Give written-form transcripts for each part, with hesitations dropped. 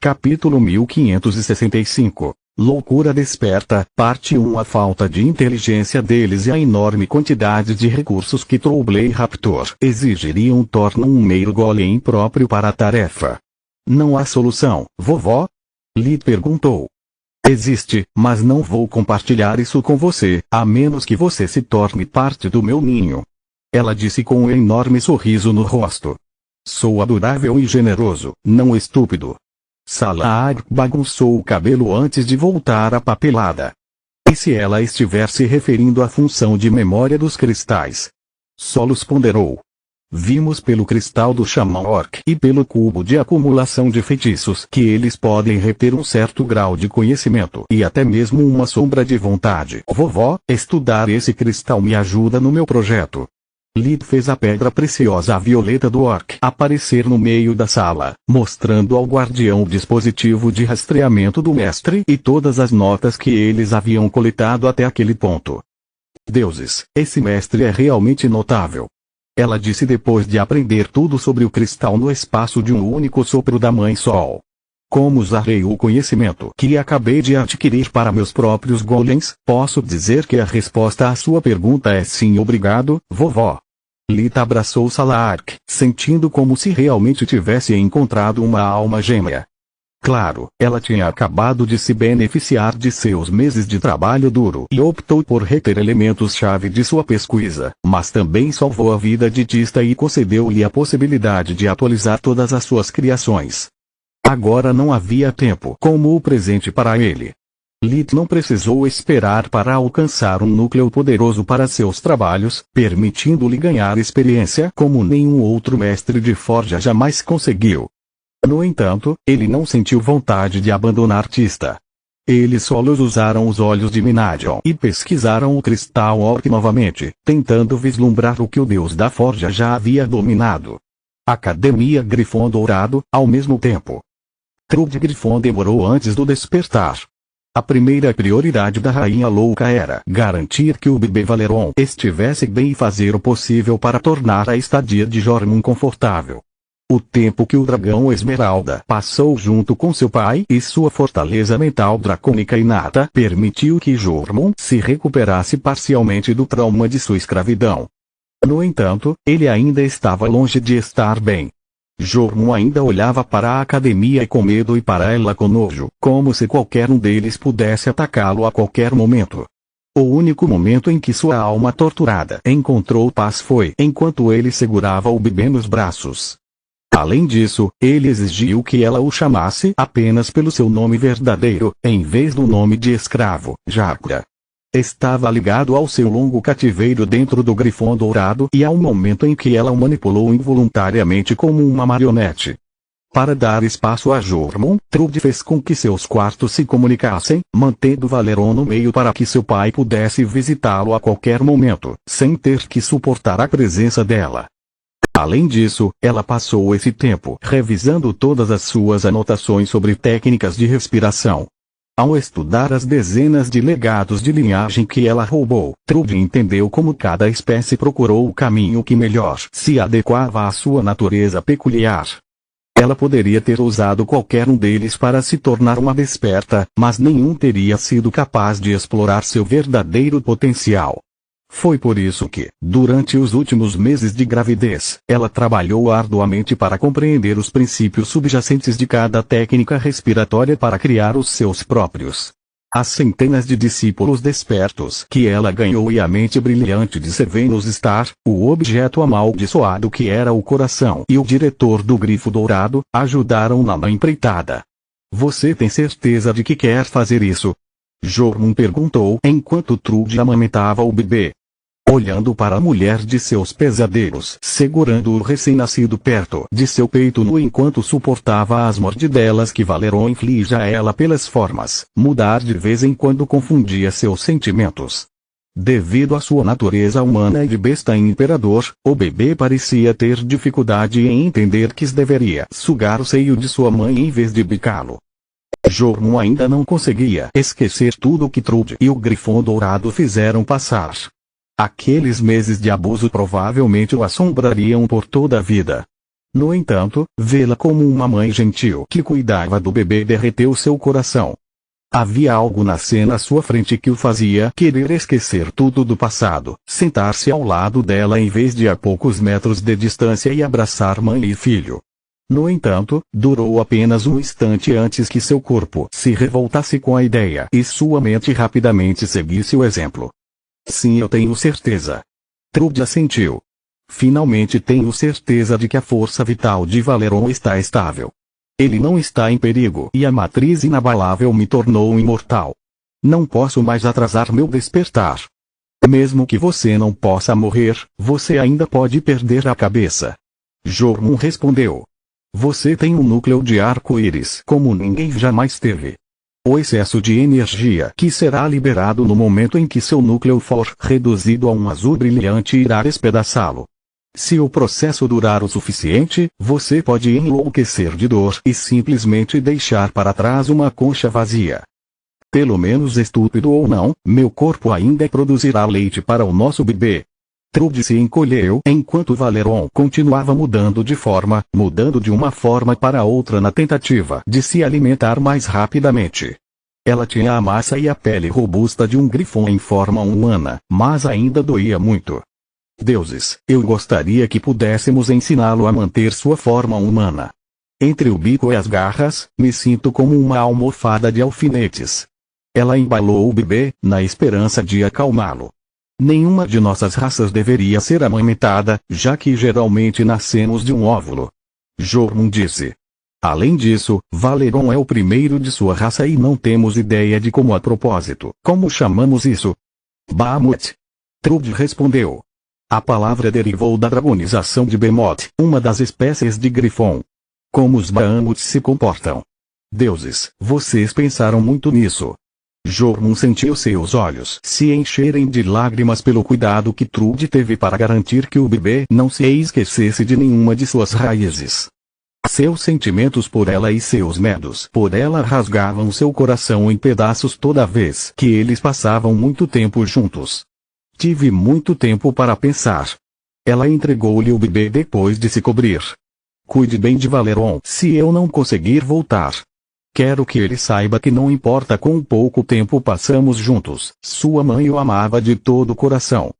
Capítulo 1565. Loucura desperta, parte 1. A falta de inteligência deles e a enorme quantidade de recursos que Trouble Raptor exigiriam tornam um mero golem impróprio para a tarefa. Não há solução, vovó? Lee perguntou. Existe, mas não vou compartilhar isso com você, a menos que você se torne parte do meu ninho. Ela disse com um enorme sorriso no rosto. Sou adorável e generoso, não estúpido. Salah bagunçou o cabelo antes de voltar à papelada. E se ela estiver se referindo à função de memória dos cristais? Solos ponderou. Vimos pelo cristal do Xamã Orc e pelo cubo de acumulação de feitiços que eles podem reter um certo grau de conhecimento e até mesmo uma sombra de vontade. Vovó, estudar esse cristal me ajuda no meu projeto. Lee fez a pedra preciosa violeta do Orc aparecer no meio da sala, mostrando ao guardião o dispositivo de rastreamento do mestre e todas as notas que eles haviam coletado até aquele ponto. Deuses, esse mestre é realmente notável. Ela disse depois de aprender tudo sobre o cristal no espaço de um único sopro da Mãe Sol. Como usarei o conhecimento que acabei de adquirir para meus próprios golems? Posso dizer que a resposta à sua pergunta é sim, obrigado, vovó. Lita abraçou Salah, sentindo como se realmente tivesse encontrado uma alma gêmea. Claro, ela tinha acabado de se beneficiar de seus meses de trabalho duro e optou por reter elementos-chave de sua pesquisa, mas também salvou a vida de Tista e concedeu-lhe a possibilidade de atualizar todas as suas criações. Agora não havia tempo como o presente para ele. Lit não precisou esperar para alcançar um núcleo poderoso para seus trabalhos, permitindo-lhe ganhar experiência como nenhum outro mestre de forja jamais conseguiu. No entanto, ele não sentiu vontade de abandonar Tista. Eles solos usaram os olhos de Minadion e pesquisaram o cristal Orc novamente, tentando vislumbrar o que o deus da forja já havia dominado. Academia Grifon Dourado, ao mesmo tempo. Trude Grifon demorou antes do despertar. A primeira prioridade da Rainha Louca era garantir que o bebê Valeron estivesse bem e fazer o possível para tornar a estadia de Jormung confortável. O tempo que o dragão Esmeralda passou junto com seu pai e sua fortaleza mental dracônica inata permitiu que Jormung se recuperasse parcialmente do trauma de sua escravidão. No entanto, ele ainda estava longe de estar bem. Jormung ainda olhava para a academia com medo e para ela com nojo, como se qualquer um deles pudesse atacá-lo a qualquer momento. O único momento em que sua alma torturada encontrou paz foi enquanto ele segurava o bebê nos braços. Além disso, ele exigiu que ela o chamasse apenas pelo seu nome verdadeiro, em vez do nome de escravo, Jarkra. Estava ligado ao seu longo cativeiro dentro do Grifon Dourado e ao momento em que ela o manipulou involuntariamente como uma marionete. Para dar espaço a Jormung, Trude fez com que seus quartos se comunicassem, mantendo Valeron no meio para que seu pai pudesse visitá-lo a qualquer momento, sem ter que suportar a presença dela. Além disso, ela passou esse tempo revisando todas as suas anotações sobre técnicas de respiração. Ao estudar as dezenas de legados de linhagem que ela roubou, Trude entendeu como cada espécie procurou o caminho que melhor se adequava à sua natureza peculiar. Ela poderia ter usado qualquer um deles para se tornar uma desperta, mas nenhum teria sido capaz de explorar seu verdadeiro potencial. Foi por isso que, durante os últimos meses de gravidez, ela trabalhou arduamente para compreender os princípios subjacentes de cada técnica respiratória para criar os seus próprios. As centenas de discípulos despertos que ela ganhou e a mente brilhante de Servenus Star, o objeto amaldiçoado que era o coração e o diretor do Grifo Dourado, ajudaram-na na empreitada. Você tem certeza de que quer fazer isso? Jormung perguntou enquanto Trude amamentava o bebê. Olhando para a mulher de seus pesadelos, segurando o recém-nascido perto de seu peito nu enquanto suportava as mordidelas que Valeron inflige a ela pelas formas, mudar de vez em quando confundia seus sentimentos. Devido à sua natureza humana e de besta imperador, o bebê parecia ter dificuldade em entender que deveria sugar o seio de sua mãe em vez de bicá-lo. Jormung ainda não conseguia esquecer tudo o que Trude e o Grifon Dourado fizeram passar. Aqueles meses de abuso provavelmente o assombrariam por toda a vida. No entanto, vê-la como uma mãe gentil que cuidava do bebê derreteu seu coração. Havia algo na cena à sua frente que o fazia querer esquecer tudo do passado, sentar-se ao lado dela em vez de a poucos metros de distância e abraçar mãe e filho. No entanto, durou apenas um instante antes que seu corpo se revoltasse com a ideia e sua mente rapidamente seguisse o exemplo. Sim, eu tenho certeza. Trude assentiu. Finalmente tenho certeza de que a força vital de Valeron está estável. Ele não está em perigo e a matriz inabalável me tornou imortal. Não posso mais atrasar meu despertar. Mesmo que você não possa morrer, você ainda pode perder a cabeça. Jormung respondeu. Você tem um núcleo de arco-íris como ninguém jamais teve. O excesso de energia que será liberado no momento em que seu núcleo for reduzido a um azul brilhante irá despedaçá-lo. Se o processo durar o suficiente, você pode enlouquecer de dor e simplesmente deixar para trás uma concha vazia. Pelo menos estúpido ou não, meu corpo ainda produzirá leite para o nosso bebê. Trude se encolheu enquanto Valeron continuava mudando de uma forma para outra na tentativa de se alimentar mais rapidamente. Ela tinha a massa e a pele robusta de um grifão em forma humana, mas ainda doía muito. Deuses, eu gostaria que pudéssemos ensiná-lo a manter sua forma humana. Entre o bico e as garras, me sinto como uma almofada de alfinetes. Ela embalou o bebê, na esperança de acalmá-lo. Nenhuma de nossas raças deveria ser amamentada, já que geralmente nascemos de um óvulo. Jormung disse. Além disso, Valeron é o primeiro de sua raça e não temos ideia de como a propósito. Como chamamos isso? Bahamut. Trude respondeu. A palavra derivou da dragonização de Behemoth, uma das espécies de grifão. Como os Bahamuts se comportam? Deuses, vocês pensaram muito nisso. Jormung sentiu seus olhos se encherem de lágrimas pelo cuidado que Trude teve para garantir que o bebê não se esquecesse de nenhuma de suas raízes. Seus sentimentos por ela e seus medos por ela rasgavam seu coração em pedaços toda vez que eles passavam muito tempo juntos. Tive muito tempo para pensar. Ela entregou-lhe o bebê depois de se cobrir. Cuide bem de Valeron se eu não conseguir voltar. Quero que ele saiba que não importa quão pouco tempo passamos juntos, sua mãe o amava de todo o coração.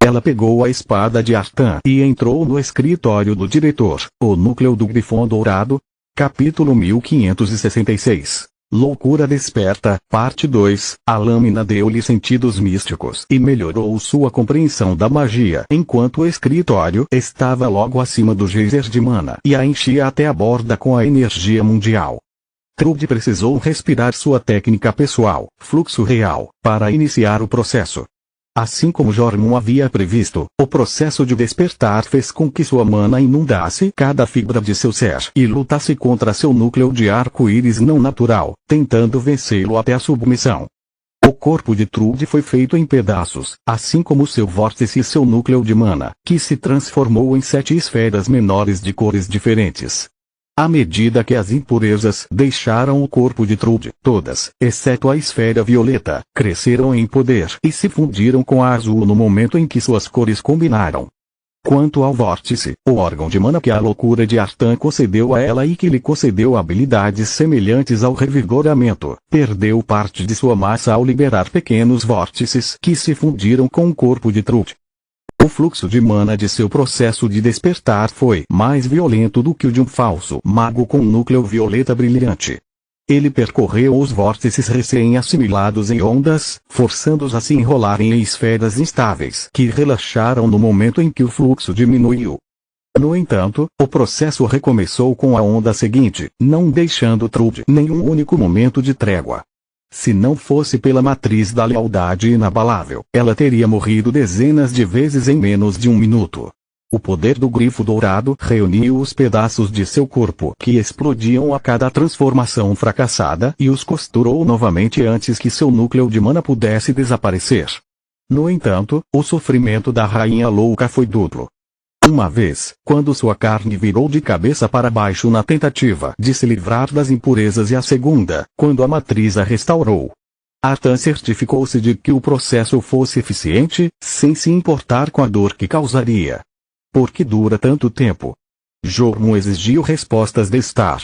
Ela pegou a espada de Artan e entrou no escritório do diretor, o núcleo do Grifão Dourado. Capítulo 1566. Loucura Desperta, Parte 2. A lâmina deu-lhe sentidos místicos e melhorou sua compreensão da magia enquanto o escritório estava logo acima do geyser de mana e a enchia até a borda com a energia mundial. Trude precisou respirar sua técnica pessoal, fluxo real, para iniciar o processo. Assim como Jormung havia previsto, o processo de despertar fez com que sua mana inundasse cada fibra de seu ser e lutasse contra seu núcleo de arco-íris não natural, tentando vencê-lo até a submissão. O corpo de Trude foi feito em pedaços, assim como seu vórtice e seu núcleo de mana, que se transformou em 7 esferas menores de cores diferentes. À medida que as impurezas deixaram o corpo de Trude, todas, exceto a esfera violeta, cresceram em poder e se fundiram com a azul no momento em que suas cores combinaram. Quanto ao vórtice, o órgão de mana que a loucura de Artan concedeu a ela e que lhe concedeu habilidades semelhantes ao revigoramento, perdeu parte de sua massa ao liberar pequenos vórtices que se fundiram com o corpo de Trude. O fluxo de mana de seu processo de despertar foi mais violento do que o de um falso mago com um núcleo violeta brilhante. Ele percorreu os vórtices recém-assimilados em ondas, forçando-os a se enrolarem em esferas instáveis que relaxaram no momento em que o fluxo diminuiu. No entanto, o processo recomeçou com a onda seguinte, não deixando Trude nenhum único momento de trégua. Se não fosse pela matriz da lealdade inabalável, ela teria morrido dezenas de vezes em menos de um minuto. O poder do grifo dourado reuniu os pedaços de seu corpo que explodiam a cada transformação fracassada e os costurou novamente antes que seu núcleo de mana pudesse desaparecer. No entanto, o sofrimento da rainha louca foi duplo. Uma vez, quando sua carne virou de cabeça para baixo na tentativa de se livrar das impurezas e a segunda, quando a matriz a restaurou. Artan certificou-se de que o processo fosse eficiente, sem se importar com a dor que causaria. Por que dura tanto tempo? Jormo exigiu respostas de Star.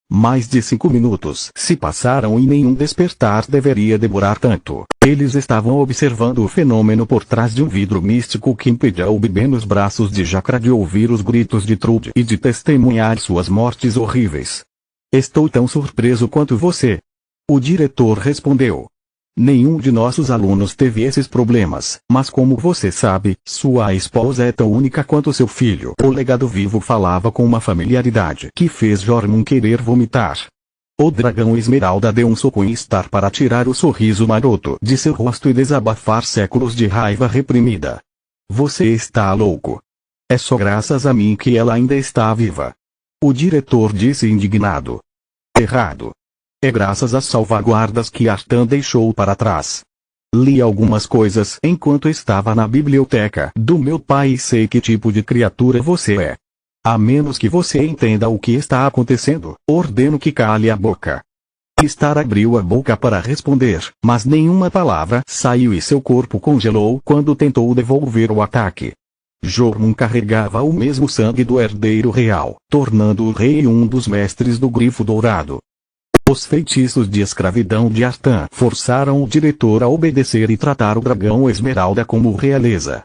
Mais de 5 minutos se passaram e nenhum despertar deveria demorar tanto. Eles estavam observando o fenômeno por trás de um vidro místico que impedia o bebê nos braços de Jacra de ouvir os gritos de Trude e de testemunhar suas mortes horríveis. Estou tão surpreso quanto você. O diretor respondeu. Nenhum de nossos alunos teve esses problemas, mas como você sabe, sua esposa é tão única quanto seu filho. O legado vivo falava com uma familiaridade que fez Jormung querer vomitar. O dragão Esmeralda deu um soco em Star para tirar o sorriso maroto de seu rosto e desabafar séculos de raiva reprimida. Você está louco. É só graças a mim que ela ainda está viva. O diretor disse indignado. Errado. É graças às salvaguardas que Artan deixou para trás. Li algumas coisas enquanto estava na biblioteca do meu pai e sei que tipo de criatura você é. A menos que você entenda o que está acontecendo, ordeno que cale a boca. Star abriu a boca para responder, mas nenhuma palavra saiu e seu corpo congelou quando tentou devolver o ataque. Jormung carregava o mesmo sangue do herdeiro real, tornando o rei um dos mestres do Grifo Dourado. Os feitiços de escravidão de Artan forçaram o diretor a obedecer e tratar o dragão Esmeralda como realeza.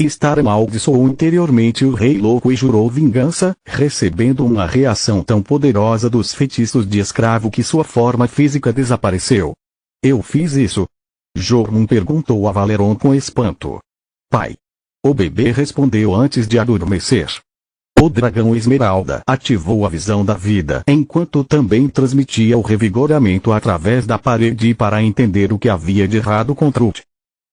Star amaldiçoou interiormente o rei louco e jurou vingança, recebendo uma reação tão poderosa dos feitiços de escravo que sua forma física desapareceu. Eu fiz isso? Jormung perguntou a Valeron com espanto. Pai. O bebê respondeu antes de adormecer. O dragão Esmeralda ativou a visão da vida enquanto também transmitia o revigoramento através da parede para entender o que havia de errado com Trude.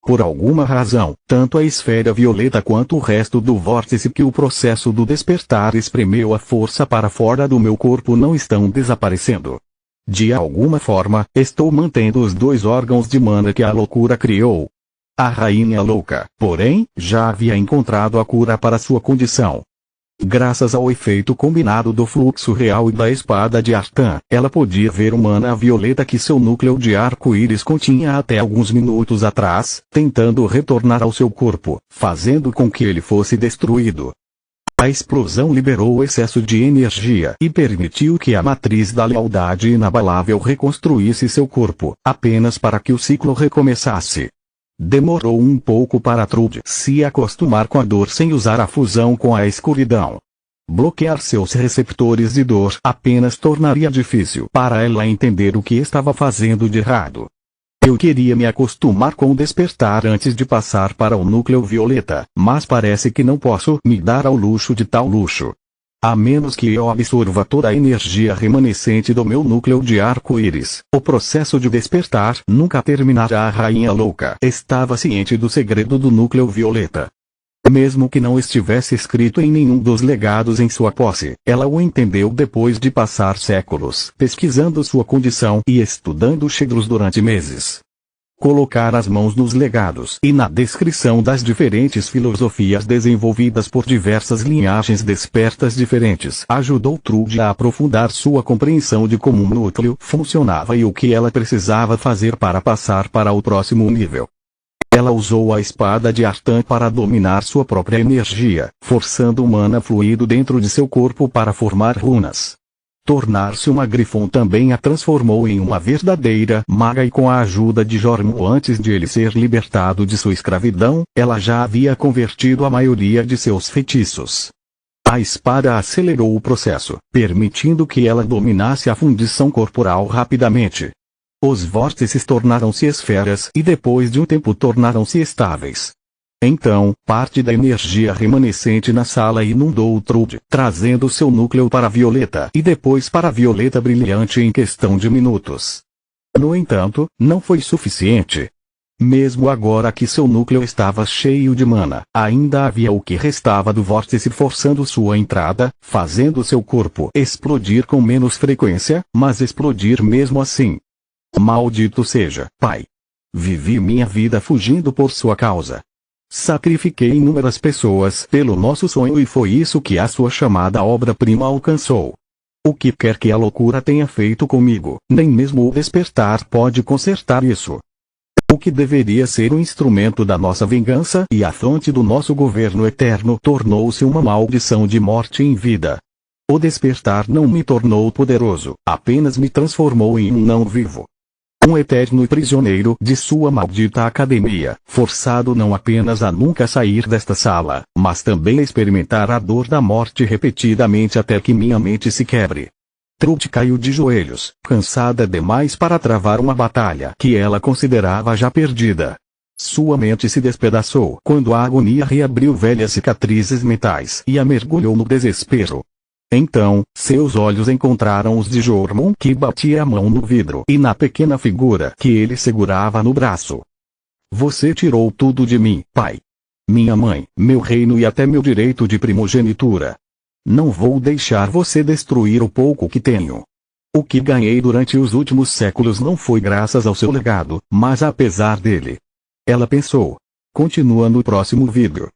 Por alguma razão, tanto a esfera violeta quanto o resto do vórtice que o processo do despertar espremeu a força para fora do meu corpo não estão desaparecendo. De alguma forma, estou mantendo os 2 órgãos de mana que a loucura criou. A rainha louca, porém, já havia encontrado a cura para sua condição. Graças ao efeito combinado do fluxo real e da espada de Artan, ela podia ver o mana violeta que seu núcleo de arco-íris continha até alguns minutos atrás, tentando retornar ao seu corpo, fazendo com que ele fosse destruído. A explosão liberou o excesso de energia e permitiu que a matriz da lealdade inabalável reconstruísse seu corpo, apenas para que o ciclo recomeçasse. Demorou um pouco para Trude se acostumar com a dor sem usar a fusão com a escuridão. Bloquear seus receptores de dor apenas tornaria difícil para ela entender o que estava fazendo de errado. Eu queria me acostumar com o despertar antes de passar para o núcleo violeta, mas parece que não posso me dar ao luxo de tal luxo. A menos que eu absorva toda a energia remanescente do meu núcleo de arco-íris, o processo de despertar nunca terminará. A rainha louca estava ciente do segredo do núcleo violeta. Mesmo que não estivesse escrito em nenhum dos legados em sua posse, ela o entendeu depois de passar séculos pesquisando sua condição e estudando Shedros durante meses. Colocar as mãos nos legados e na descrição das diferentes filosofias desenvolvidas por diversas linhagens despertas diferentes ajudou Trude a aprofundar sua compreensão de como o núcleo funcionava e o que ela precisava fazer para passar para o próximo nível. Ela usou a espada de Artan para dominar sua própria energia, forçando o mana fluido dentro de seu corpo para formar runas. Tornar-se uma Grifon também a transformou em uma verdadeira maga e com a ajuda de Jormung antes de ele ser libertado de sua escravidão, ela já havia convertido a maioria de seus feitiços. A espada acelerou o processo, permitindo que ela dominasse a fundição corporal rapidamente. Os vórtices tornaram-se esferas e depois de um tempo tornaram-se estáveis. Então, parte da energia remanescente na sala inundou Trude, trazendo seu núcleo para a violeta e depois para a violeta brilhante em questão de minutos. No entanto, não foi suficiente. Mesmo agora que seu núcleo estava cheio de mana, ainda havia o que restava do vórtice forçando sua entrada, fazendo seu corpo explodir com menos frequência, mas explodir mesmo assim. Maldito seja, pai. Vivi minha vida fugindo por sua causa. Sacrifiquei inúmeras pessoas pelo nosso sonho e foi isso que a sua chamada obra-prima alcançou. O que quer que a loucura tenha feito comigo, nem mesmo o despertar pode consertar isso. O que deveria ser o instrumento da nossa vingança e a fonte do nosso governo eterno tornou-se uma maldição de morte em vida. O despertar não me tornou poderoso, apenas me transformou em um não vivo. Um eterno prisioneiro de sua maldita academia, forçado não apenas a nunca sair desta sala, mas também a experimentar a dor da morte repetidamente até que minha mente se quebre. Trude caiu de joelhos, cansada demais para travar uma batalha que ela considerava já perdida. Sua mente se despedaçou quando a agonia reabriu velhas cicatrizes mentais e a mergulhou no desespero. Então, seus olhos encontraram os de Jormon, que batia a mão no vidro e na pequena figura que ele segurava no braço. Você tirou tudo de mim, pai. Minha mãe, meu reino e até meu direito de primogenitura. Não vou deixar você destruir o pouco que tenho. O que ganhei durante os últimos séculos não foi graças ao seu legado, mas apesar dele. Ela pensou. Continua no próximo vídeo.